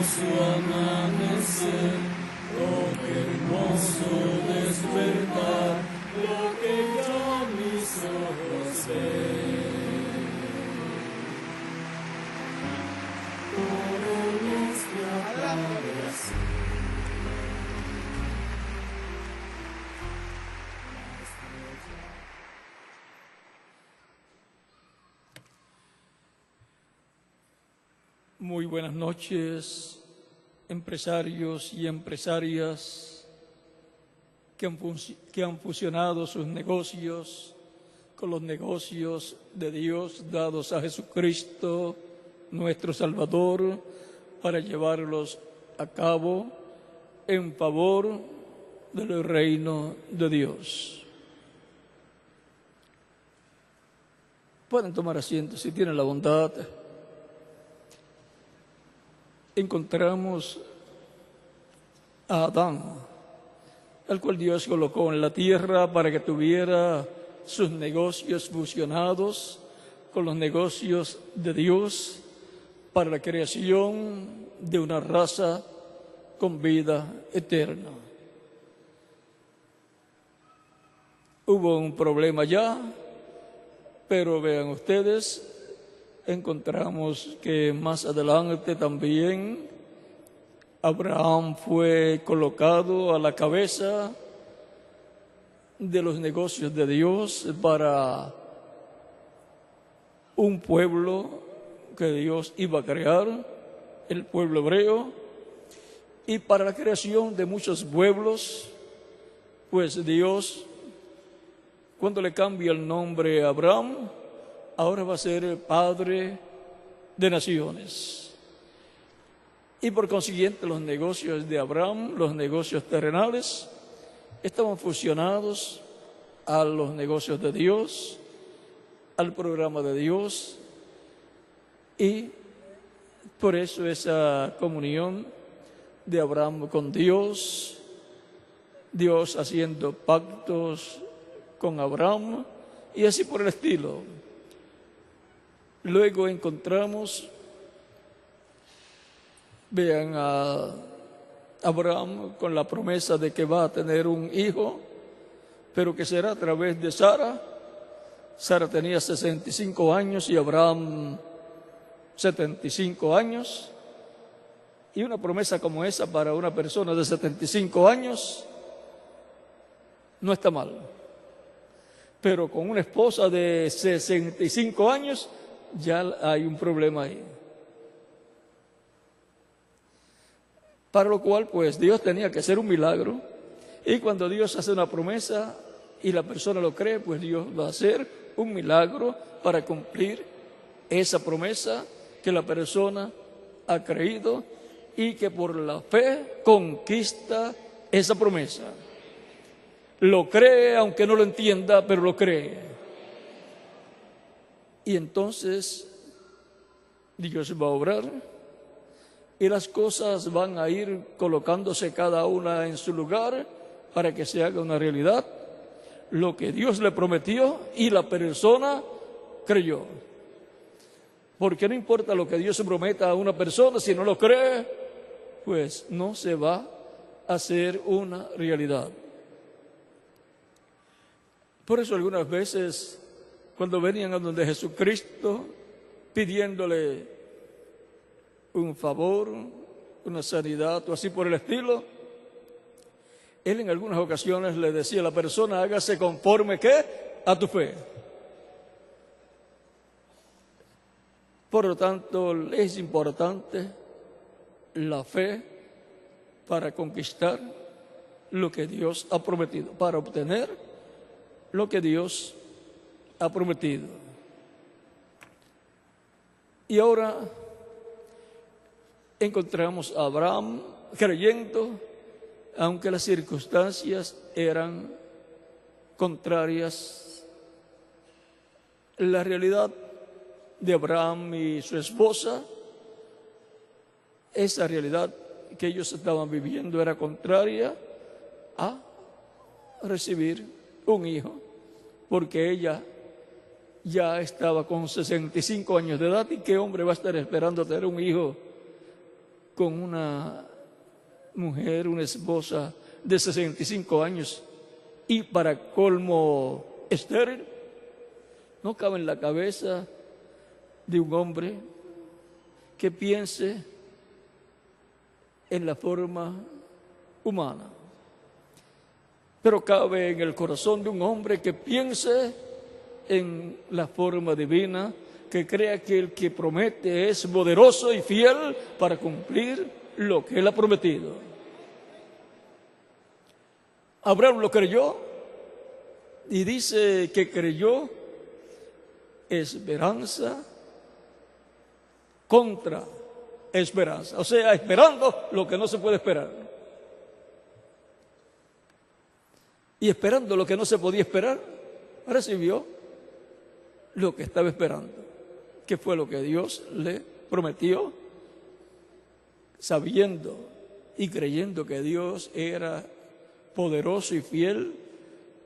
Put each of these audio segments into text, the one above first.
hermoso amanecer, oh, qué hermoso despertar, lo que ya mis ojos ven. Todo nuestro agradecer. Muy buenas noches, empresarios y empresarias que han fusionado sus negocios con los negocios de Dios dados a Jesucristo, nuestro Salvador, para llevarlos a cabo en favor del reino de Dios. Pueden tomar asiento si tienen la bondad. Encontramos a Adán, al cual Dios colocó en la tierra para que tuviera sus negocios fusionados con los negocios de Dios para la creación de una raza con vida eterna. Hubo un problema ya, pero vean ustedes, encontramos que más adelante también Abraham fue colocado a la cabeza de los negocios de Dios para un pueblo que Dios iba a crear, el pueblo hebreo, y para la creación de muchos pueblos, pues Dios, cuando le cambia el nombre a Abraham, ahora va a ser el padre de naciones. Y por consiguiente los negocios de Abraham, los negocios terrenales, estaban fusionados a los negocios de Dios, al programa de Dios, y por eso esa comunión de Abraham con Dios, Dios haciendo pactos con Abraham, y así por el estilo. Luego encontramos, vean, a Abraham con la promesa de que va a tener un hijo, pero que será a través de Sara. Sara tenía 65 años y Abraham 75 años. Y una promesa como esa para una persona de 75 años no está mal. Pero con una esposa de 65 años ya hay un problema ahí. Para lo cual, pues, Dios tenía que hacer un milagro. Y cuando Dios hace una promesa y la persona lo cree, pues Dios va a hacer un milagro para cumplir esa promesa que la persona ha creído y que por la fe conquista esa promesa. Lo cree aunque no lo entienda, pero lo cree. Y entonces Dios va a obrar y las cosas van a ir colocándose cada una en su lugar para que se haga una realidad lo que Dios le prometió y la persona creyó. Porque no importa lo que Dios prometa a una persona, si no lo cree, pues no se va a hacer una realidad. Por eso algunas veces, cuando venían a donde Jesucristo pidiéndole un favor, una sanidad o así por el estilo, Él en algunas ocasiones le decía a la persona, hágase conforme ¿qué? A tu fe. Por lo tanto, es importante la fe para conquistar lo que Dios ha prometido, para obtener lo que Dios ha prometido. Y ahora encontramos a Abraham creyendo, aunque las circunstancias eran contrarias. La realidad de Abraham y su esposa, esa realidad que ellos estaban viviendo era contraria a recibir un hijo, porque ella ya estaba con 65 años de edad, y qué hombre va a estar esperando tener un hijo con una mujer, una esposa de 65 años y para colmo estéril. No cabe en la cabeza de un hombre que piense en la forma humana, pero cabe en el corazón de un hombre que piense en la forma divina, que crea que el que promete es poderoso y fiel para cumplir lo que él ha prometido. Abraham lo creyó y dice que creyó esperanza contra esperanza, o sea, esperando lo que no se puede esperar. Y esperando lo que no se podía esperar, recibió lo que estaba esperando, que fue lo que Dios le prometió, sabiendo y creyendo que Dios era poderoso y fiel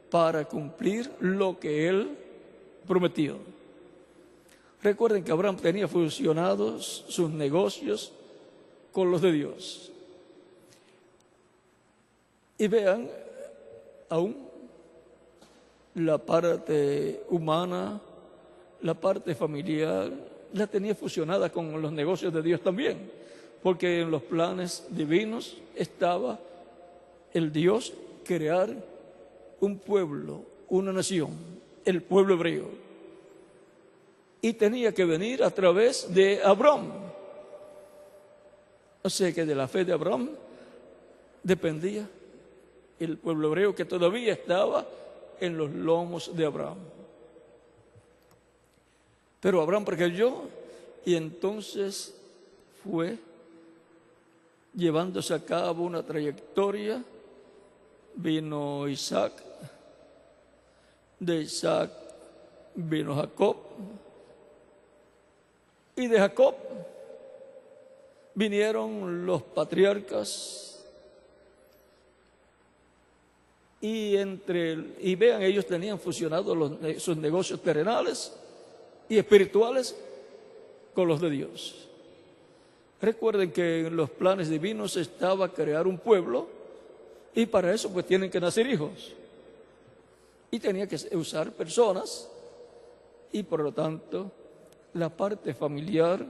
para cumplir lo que Él prometió. Recuerden que Abraham tenía fusionados sus negocios con los de Dios. Y vean, aún la parte humana, la parte familiar, la tenía fusionada con los negocios de Dios también, porque en los planes divinos estaba el Dios crear un pueblo, una nación, el pueblo hebreo. Y tenía que venir a través de Abraham. O sea que de la fe de Abraham dependía el pueblo hebreo que todavía estaba en los lomos de Abraham. Pero Abraham creyó y entonces fue llevándose a cabo una trayectoria. Vino Isaac, de Isaac vino Jacob, y de Jacob vinieron los patriarcas, y vean, ellos tenían fusionados sus negocios terrenales y espirituales con los de Dios. Recuerden que en los planes divinos estaba crear un pueblo, y para eso pues tienen que nacer hijos, y tenía que usar personas, y por lo tanto la parte familiar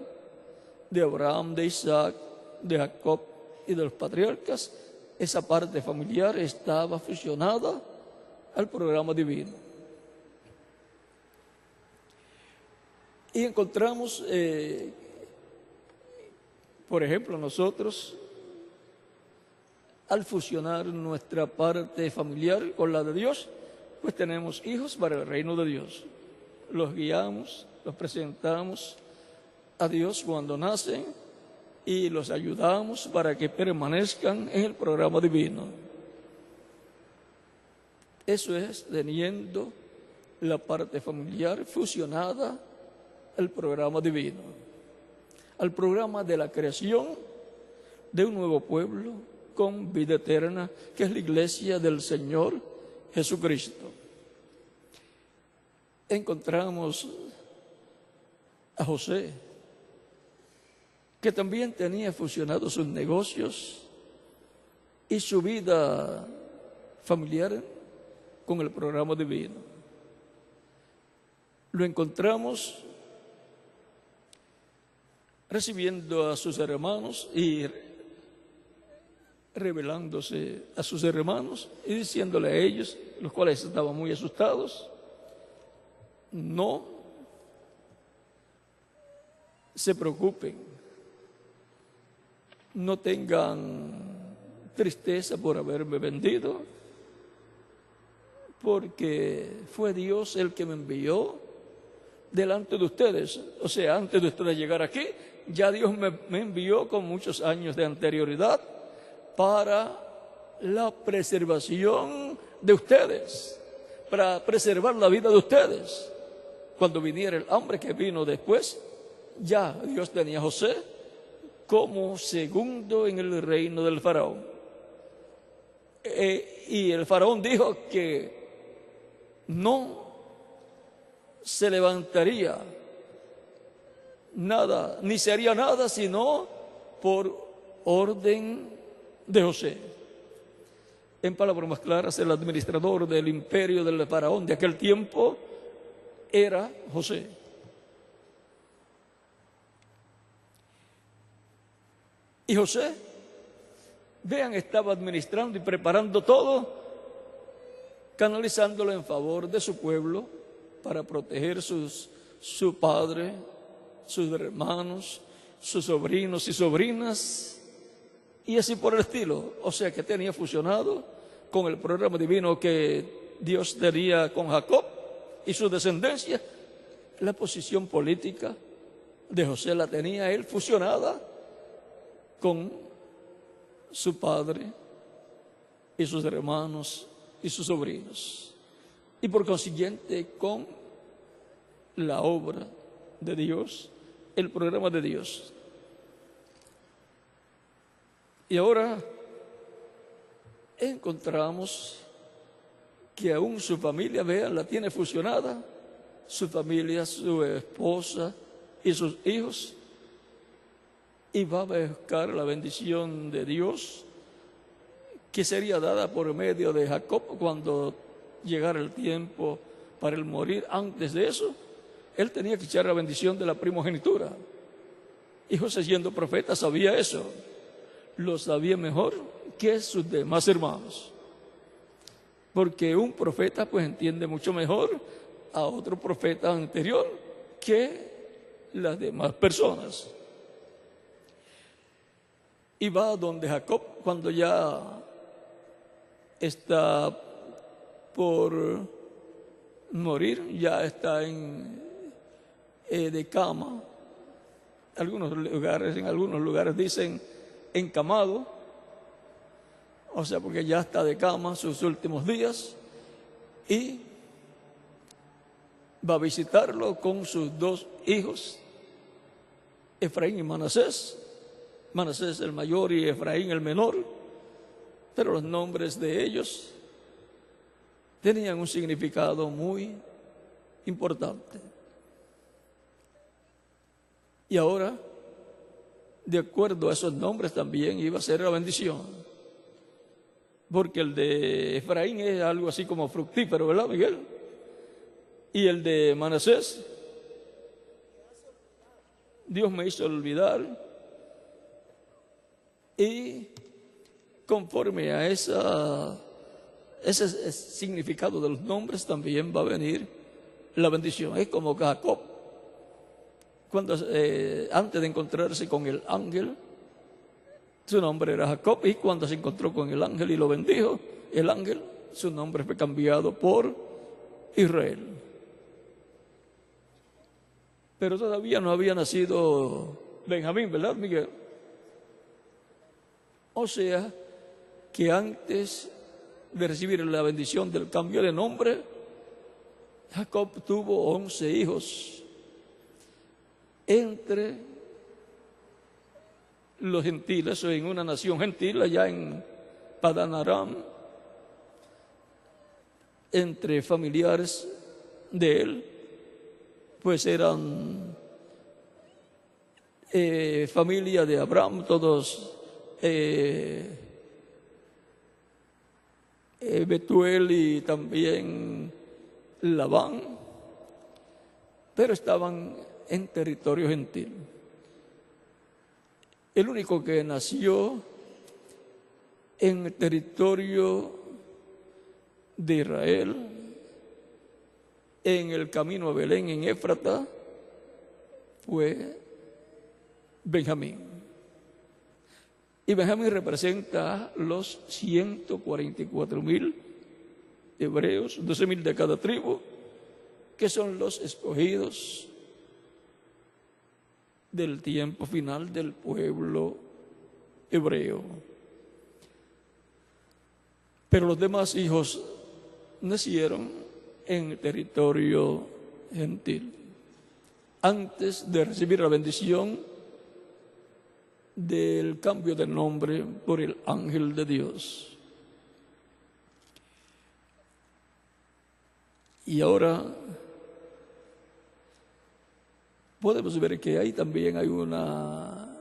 de Abraham, de Isaac, de Jacob y de los patriarcas, esa parte familiar estaba fusionada al programa divino. Y encontramos, por ejemplo, nosotros, al fusionar nuestra parte familiar con la de Dios, pues tenemos hijos para el reino de Dios. Los guiamos, los presentamos a Dios cuando nacen y los ayudamos para que permanezcan en el programa divino. Eso es teniendo la parte familiar fusionada al programa divino, al programa de la creación de un nuevo pueblo con vida eterna, que es la iglesia del Señor Jesucristo. Encontramos a José, que también tenía fusionados sus negocios y su vida familiar con el programa divino. Lo encontramos recibiendo a sus hermanos y revelándose a sus hermanos y diciéndole a ellos, los cuales estaban muy asustados: no se preocupen, no tengan tristeza por haberme vendido, porque fue Dios el que me envió delante de ustedes. O sea, antes de ustedes llegar aquí, ya Dios me envió con muchos años de anterioridad para la preservación de ustedes, para preservar la vida de ustedes. Cuando viniera el hambre que vino después, ya Dios tenía a José como segundo en el reino del faraón. Y el faraón dijo que no se levantaría nada, ni se haría nada, sino por orden de José. En palabras más claras, el administrador del imperio del faraón de aquel tiempo era José. Y José, vean, estaba administrando y preparando todo, canalizándolo en favor de su pueblo para proteger su padre, sus hermanos, sus sobrinos y sobrinas, y así por el estilo. O sea que tenía fusionado con el programa divino que Dios tenía con Jacob y su descendencia. La posición política de José la tenía él fusionada con su padre y sus hermanos y sus sobrinos, y por consiguiente con la obra de Dios, el programa de Dios. Y ahora encontramos que aún su familia, vean, la tiene fusionada, su familia, su esposa y sus hijos, y va a buscar la bendición de Dios que sería dada por medio de Jacob cuando llegara el tiempo para él morir. Antes de eso, él tenía que echar la bendición de la primogenitura. Y José, siendo profeta, sabía eso. Lo sabía mejor que sus demás hermanos. Porque un profeta pues entiende mucho mejor a otro profeta anterior que las demás personas. Y va donde Jacob cuando ya está por morir, ya está de cama. En algunos lugares dicen encamado, o sea, porque ya está de cama sus últimos días, y va a visitarlo con sus dos hijos, Efraín y Manasés. Manasés el mayor y Efraín el menor, pero los nombres de ellos tenían un significado muy importante. Y ahora, de acuerdo a esos nombres, también iba a ser la bendición. Porque el de Efraín es algo así como fructífero, ¿verdad, Miguel? Y el de Manasés, Dios me hizo olvidar. Y conforme a ese significado de los nombres también va a venir la bendición. Es como Jacob, cuando antes de encontrarse con el ángel, su nombre era Jacob, y cuando se encontró con el ángel y lo bendijo, el ángel, su nombre fue cambiado por Israel. Pero todavía no había nacido Benjamín, ¿verdad, Miguel? O sea, que antes de recibir la bendición del cambio de nombre, Jacob tuvo 11 hijos entre los gentiles, o en una nación gentil, allá en Padán Aram, entre familiares de él, pues eran familia de Abraham, todos Betuel y también Labán, pero estaban en territorio gentil. El único que nació en el territorio de Israel, en el camino a Belén, en Éfrata, fue Benjamín. Y Benjamín representa los 144,000 hebreos, 12,000 de cada tribu, que son los escogidos del tiempo final del pueblo hebreo. Pero los demás hijos nacieron en el territorio gentil, antes de recibir la bendición del cambio de nombre por el ángel de Dios. Y ahora podemos ver que ahí también hay una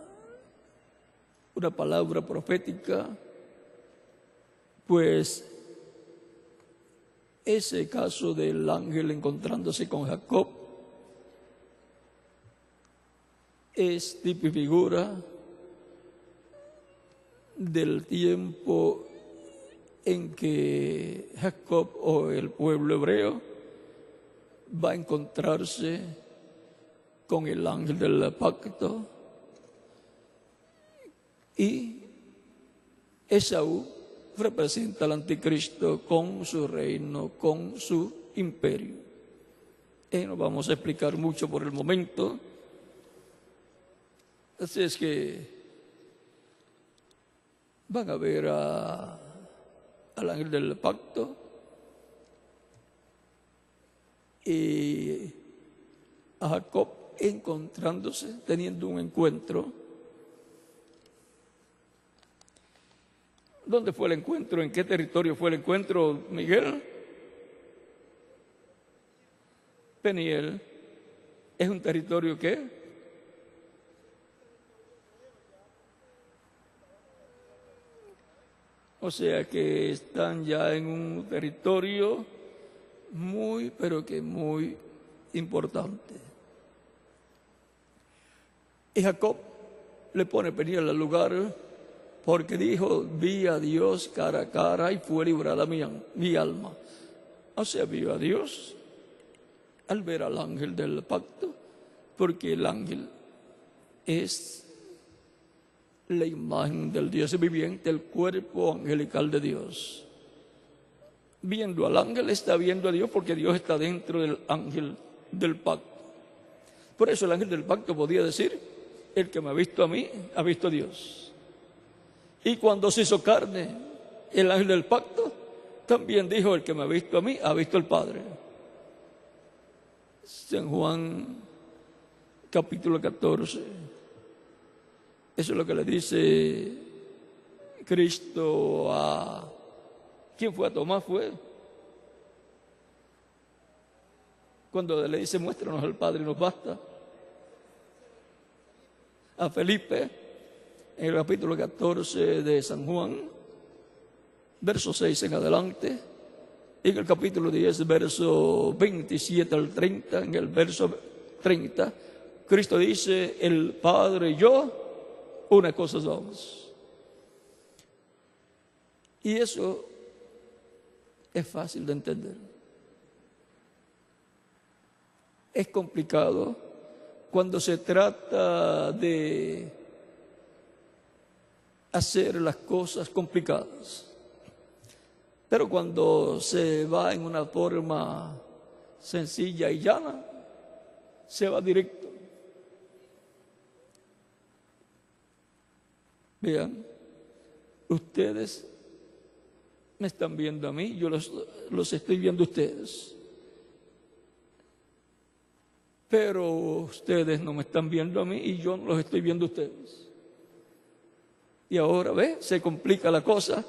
una palabra profética, pues ese caso del ángel encontrándose con Jacob es tipo y figura del tiempo en que Jacob o el pueblo hebreo va a encontrarse con el ángel del pacto, y Esaú representa al anticristo con su reino, con su imperio. No vamos a explicar mucho por el momento. Así es que van a ver al ángel del pacto y a Jacob encontrándose, teniendo un encuentro. ¿Dónde fue el encuentro? ¿En qué territorio fue el encuentro, Miguel? Peniel. ¿Es un territorio qué? O sea que están ya en un territorio muy, pero que muy importante. Y Jacob le pone Peniel al lugar porque dijo: vi a Dios cara a cara y fue librada mi alma. O sea, vio a Dios al ver al ángel del pacto, porque el ángel es la imagen del Dios viviente, el cuerpo angelical de Dios. Viendo al ángel está viendo a Dios, porque Dios está dentro del ángel del pacto. Por eso el ángel del pacto podía decir: el que me ha visto a mí, ha visto a Dios. Y cuando se hizo carne el ángel del pacto, también dijo: el que me ha visto a mí, ha visto al Padre. San Juan capítulo 14. Eso es lo que le dice Cristo a... ¿Quién fue? A Tomás fue. Cuando le dice: muéstranos al Padre, nos basta. A Felipe, en el capítulo 14 de San Juan, verso 6 en adelante, y en el capítulo 10, verso 27 al 30, en el verso 30, Cristo dice: el Padre y yo, una cosa somos. Y eso es fácil de entender. Es complicado cuando se trata de hacer las cosas complicadas. Pero cuando se va en una forma sencilla y llana, se va directo. Vean, ustedes me están viendo a mí, yo los estoy viendo a ustedes. Pero ustedes no me están viendo a mí y yo no los estoy viendo a ustedes. Y ahora, ¿ve? Se complica la cosa,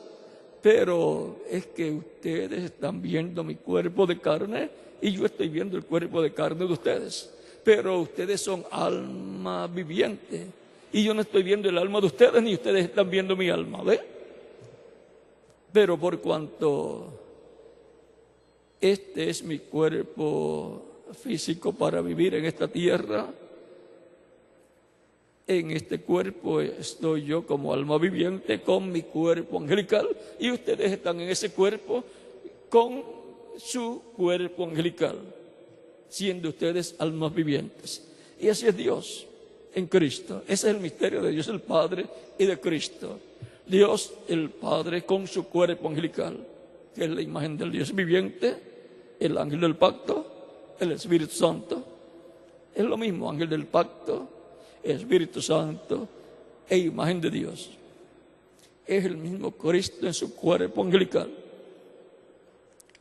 pero es que ustedes están viendo mi cuerpo de carne y yo estoy viendo el cuerpo de carne de ustedes. Pero ustedes son alma viviente y yo no estoy viendo el alma de ustedes, ni ustedes están viendo mi alma, ¿ve? Pero por cuanto este es mi cuerpo físico para vivir en esta tierra, en este cuerpo estoy yo como alma viviente con mi cuerpo angelical, y ustedes están en ese cuerpo con su cuerpo angelical, siendo ustedes almas vivientes. Y así es Dios en Cristo. Ese es el misterio de Dios el Padre y de Cristo. Dios el Padre con su cuerpo angelical, que es la imagen del Dios viviente, el ángel del pacto, el Espíritu Santo. Es lo mismo, ángel del pacto, Espíritu Santo e imagen de Dios. Es el mismo Cristo en su cuerpo angelical,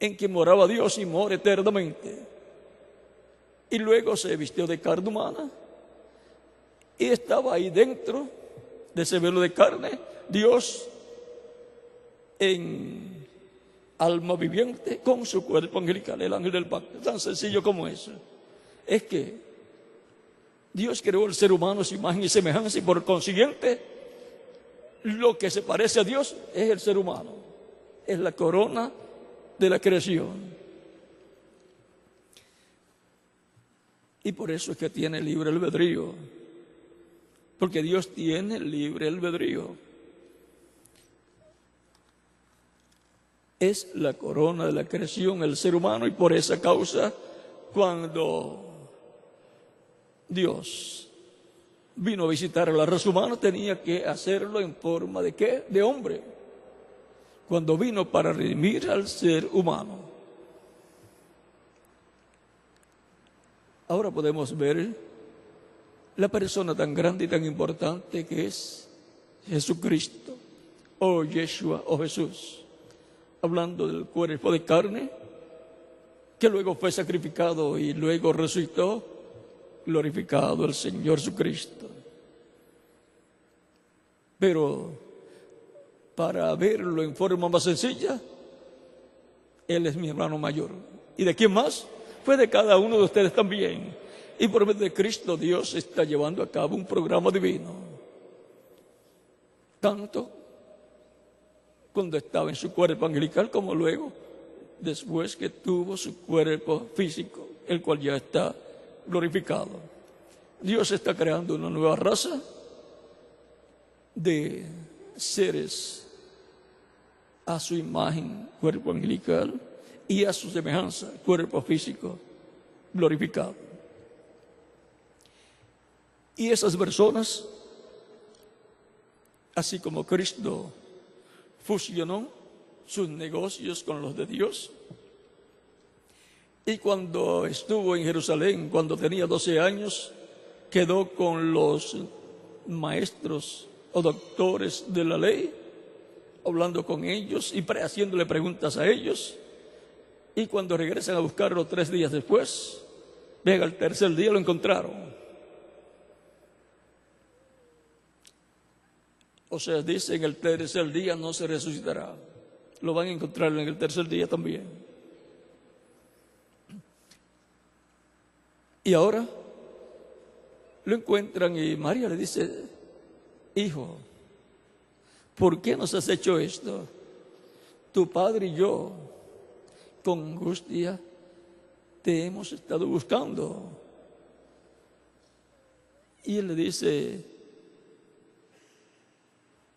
en que moraba Dios y mora eternamente. Y luego se vistió de carne humana y estaba ahí dentro de ese velo de carne, Dios en alma viviente con su cuerpo angelical, el ángel del pacto. Tan sencillo como eso. Es que Dios creó el ser humano a su imagen y semejanza, y por consiguiente lo que se parece a Dios es el ser humano. Es la corona de la creación. Y por eso es que tiene libre albedrío. Porque Dios tiene libre albedrío. Es la corona de la creación, el ser humano, y por esa causa, cuando Dios vino a visitar a la raza humana, tenía que hacerlo en forma de ¿qué? De hombre. Cuando vino para redimir al ser humano. Ahora podemos ver la persona tan grande y tan importante que es Jesucristo, o Yeshua, o Jesús. Hablando del cuerpo de carne, que luego fue sacrificado y luego resucitó, glorificado el Señor Jesucristo. Pero para verlo en forma más sencilla, Él es mi hermano mayor. ¿Y de quién más? Fue de cada uno de ustedes también. Y por medio de Cristo Dios está llevando a cabo un programa divino. Tanto cuando estaba en su cuerpo angelical como luego, después que tuvo su cuerpo físico, el cual ya está glorificado. Dios está creando una nueva raza de seres a su imagen, cuerpo angelical, y a su semejanza, cuerpo físico glorificado. Y esas personas, así como Cristo fusionó sus negocios con los de Dios, y cuando estuvo en Jerusalén, cuando tenía 12 años, quedó con los maestros o doctores de la ley, hablando con ellos y haciéndole preguntas a ellos. Y cuando regresan a buscarlo 3 días después, ven, al tercer día lo encontraron. O sea, dicen el tercer día no se resucitará. Lo van a encontrar en el tercer día también. Y ahora lo encuentran y María le dice: hijo, ¿por qué nos has hecho esto? Tu padre y yo, con angustia, te hemos estado buscando. Y él le dice: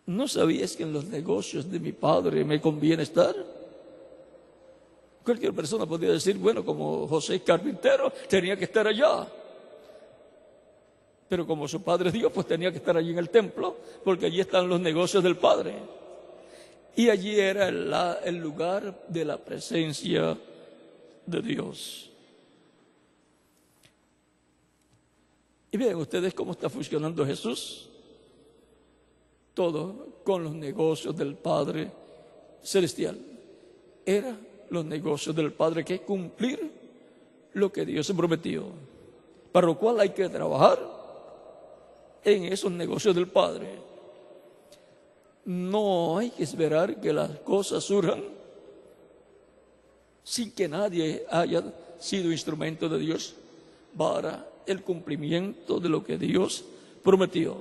¿no sabías que en los negocios de mi padre me conviene estar? Cualquier persona podría decir, bueno, como José carpintero, tenía que estar allá. Pero como su padre es Dios, pues tenía que estar allí en el templo, porque allí están los negocios del Padre. Y allí era el lugar de la presencia de Dios. Y vean ustedes cómo está funcionando Jesús. Todo con los negocios del Padre Celestial. Era los negocios del Padre, que cumplir lo que Dios se prometió. Para lo cual hay que trabajar en esos negocios del Padre. No hay que esperar que las cosas surjan sin que nadie haya sido instrumento de Dios para el cumplimiento de lo que Dios prometió.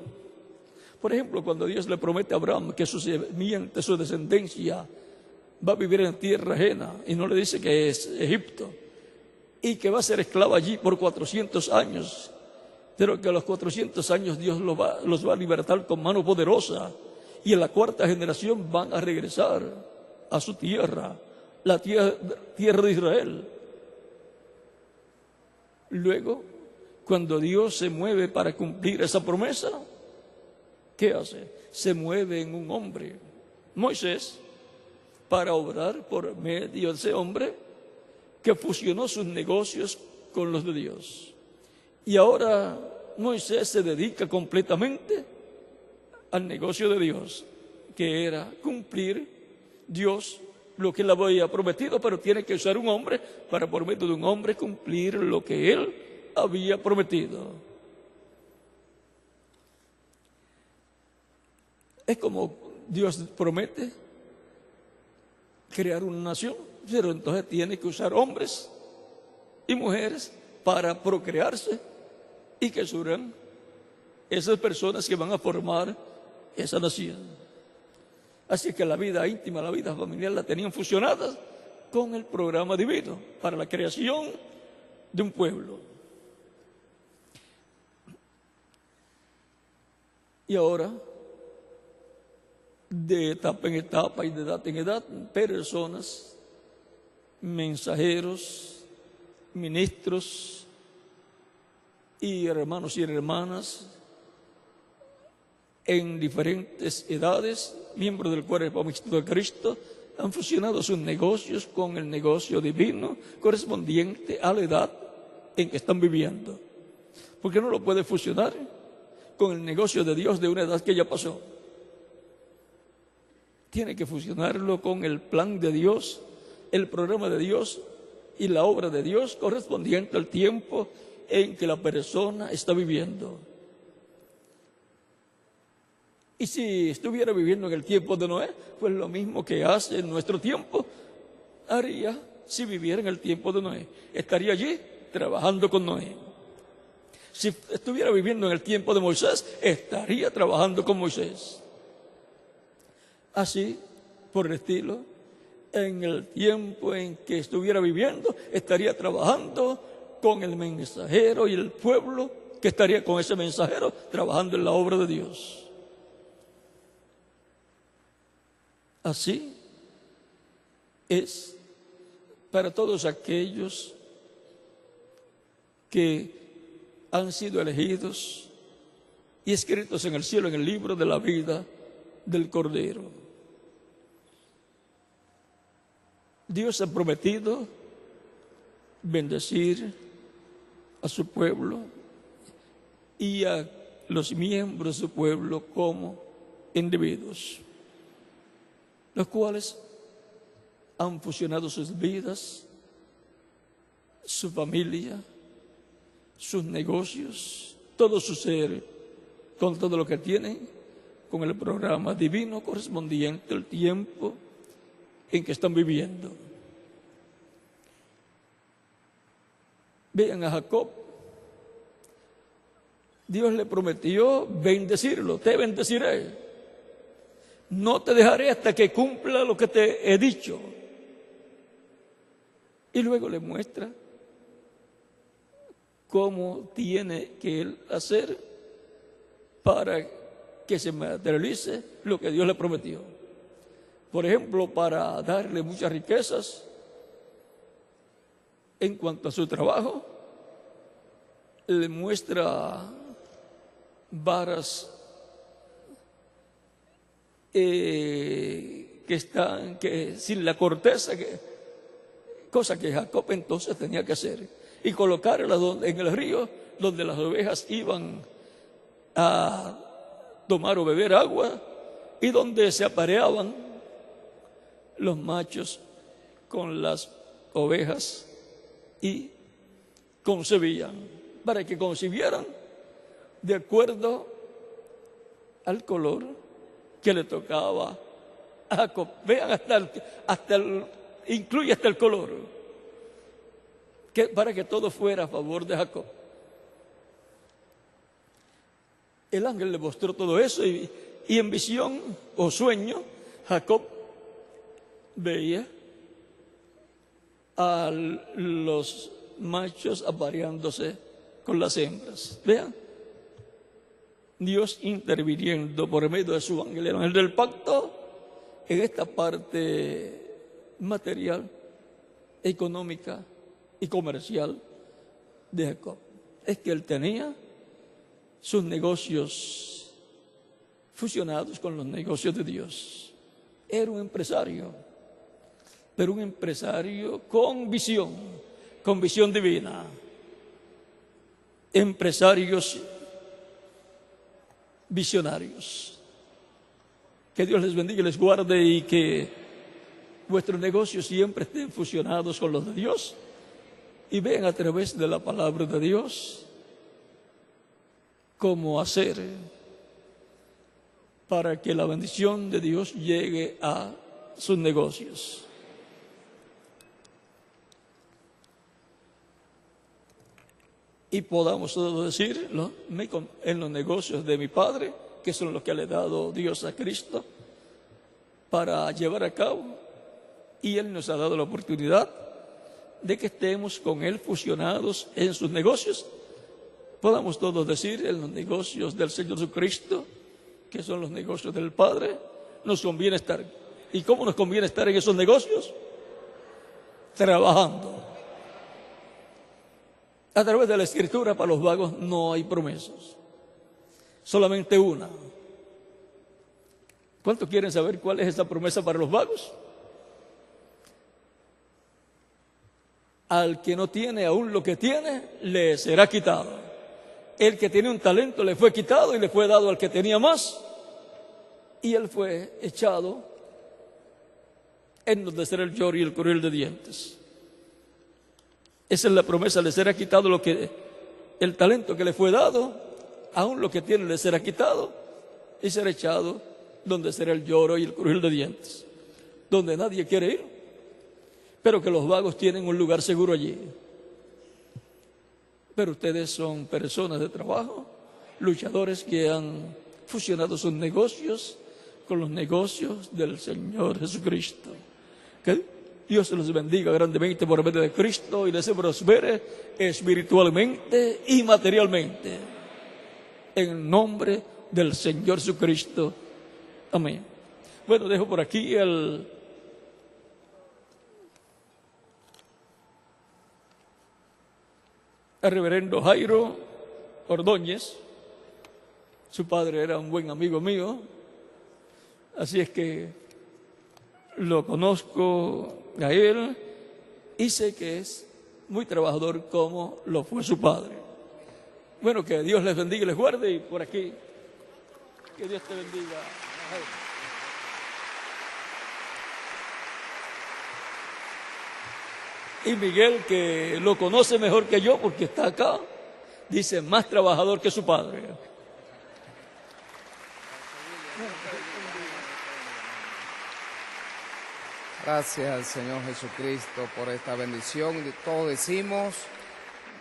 Por ejemplo, cuando Dios le promete a Abraham que su simiente, su descendencia, va a vivir en tierra ajena, y no le dice que es Egipto, y que va a ser esclava allí por 400 años, pero que a los 400 años Dios los va a libertar con mano poderosa, y en la 4ª generación van a regresar a su tierra, la tierra de Israel. Luego, cuando Dios se mueve para cumplir esa promesa, ¿qué hace? Se mueve en un hombre, Moisés, para obrar por medio de ese hombre que fusionó sus negocios con los de Dios. Y ahora Moisés se dedica completamente al negocio de Dios, que era cumplir Dios lo que él había prometido, pero tiene que usar un hombre para, por medio de un hombre, cumplir lo que él había prometido. Es como Dios promete crear una nación, pero entonces tiene que usar hombres y mujeres para procrearse y que surjan esas personas que van a formar esa nación. Así que la vida íntima, la vida familiar la tenían fusionadas con el programa divino para la creación de un pueblo. Y ahora, de etapa en etapa y de edad en edad, personas, mensajeros, ministros y hermanos y hermanas en diferentes edades, miembros del cuerpo místico de Cristo, han fusionado sus negocios con el negocio divino correspondiente a la edad en que están viviendo. Porque no lo puede fusionar con el negocio de Dios de una edad que ya pasó. Tiene que fusionarlo con el plan de Dios, el programa de Dios y la obra de Dios correspondiente al tiempo en que la persona está viviendo. Y si estuviera viviendo en el tiempo de Noé, pues lo mismo que hace en nuestro tiempo, haría si viviera en el tiempo de Noé. Estaría allí trabajando con Noé. Si estuviera viviendo en el tiempo de Moisés, estaría trabajando con Moisés. Así, por el estilo, en el tiempo en que estuviera viviendo, estaría trabajando con el mensajero y el pueblo que estaría con ese mensajero trabajando en la obra de Dios. Así es para todos aquellos que han sido elegidos y escritos en el cielo en el libro de la vida del Cordero. Dios ha prometido bendecir a su pueblo y a los miembros de su pueblo como individuos, los cuales han fusionado sus vidas, su familia, sus negocios, todo su ser, con todo lo que tienen, con el programa divino correspondiente al tiempo en que están viviendo. Vean a Jacob. Dios le prometió bendecirlo, te bendeciré. No te dejaré hasta que cumpla lo que te he dicho. Y luego le muestra cómo tiene que él hacer para que se materialice lo que Dios le prometió. Por ejemplo, para darle muchas riquezas en cuanto a su trabajo, le muestra varas que sin la corteza, cosa que Jacob entonces tenía que hacer, y colocarlas en el río donde las ovejas iban a tomar o beber agua y donde se apareaban los machos con las ovejas y concebían, para que concibieran de acuerdo al color que le tocaba a Jacob. Vean, incluye hasta el color, para que todo fuera a favor de Jacob. El ángel le mostró todo eso y en visión o sueño, Jacob veía a los machos apareándose con las hembras. Vean, Dios interviniendo por medio de su ángel, el ángel del pacto, en esta parte material, económica y comercial de Jacob. Es que él tenía sus negocios fusionados con los negocios de Dios. Era un empresario, pero un empresario con visión divina. Empresarios visionarios. Que Dios les bendiga y les guarde, y que vuestros negocios siempre estén fusionados con los de Dios y vean a través de la palabra de Dios cómo hacer para que la bendición de Dios llegue a sus negocios. Y podamos todos decir, ¿no?, en los negocios de mi Padre, que son los que le ha dado Dios a Cristo, para llevar a cabo, y Él nos ha dado la oportunidad de que estemos con Él fusionados en sus negocios. Podamos todos decir, en los negocios del Señor Jesucristo, que son los negocios del Padre, nos conviene estar. ¿Y cómo nos conviene estar en esos negocios? Trabajando. A través de la Escritura, para los vagos no hay promesas, solamente una. ¿Cuántos quieren saber cuál es esa promesa para los vagos? Al que no tiene aún lo que tiene, le será quitado. El que tiene un talento le fue quitado y le fue dado al que tenía más, y él fue echado en donde será el lloro y el crujir de dientes. Esa es la promesa, le será quitado el talento que le fue dado, aún lo que tiene le será quitado y será echado donde será el lloro y el crujir de dientes, donde nadie quiere ir, pero que los vagos tienen un lugar seguro allí. Pero ustedes son personas de trabajo, luchadores que han fusionado sus negocios con los negocios del Señor Jesucristo. Que Dios se los bendiga grandemente por medio de Cristo y les prospere espiritualmente y materialmente. En el nombre del Señor Jesucristo. Amén. Bueno, dejo por aquí el reverendo Jairo Ordóñez. Su padre era un buen amigo mío, así es que lo conozco a él y sé que es muy trabajador como lo fue su padre. Bueno, que Dios les bendiga y les guarde, y por aquí, que Dios te bendiga. Y Miguel, que lo conoce mejor que yo porque está acá, dice más trabajador que su padre. Gracias al Señor Jesucristo por esta bendición. Y todos decimos,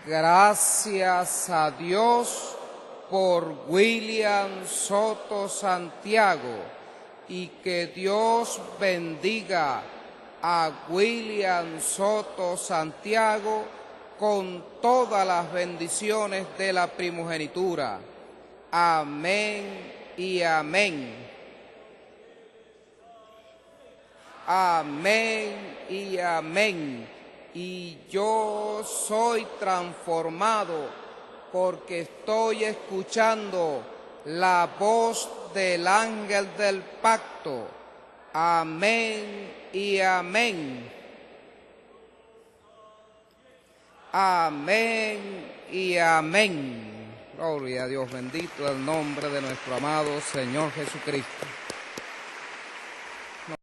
gracias a Dios por William Soto Santiago, y que Dios bendiga a William Soto Santiago con todas las bendiciones de la primogenitura. Amén y amén. Amén y amén. Y yo soy transformado porque estoy escuchando la voz del ángel del pacto. Amén y amén. Amén y amén. Gloria a Dios, bendito el nombre de nuestro amado Señor Jesucristo.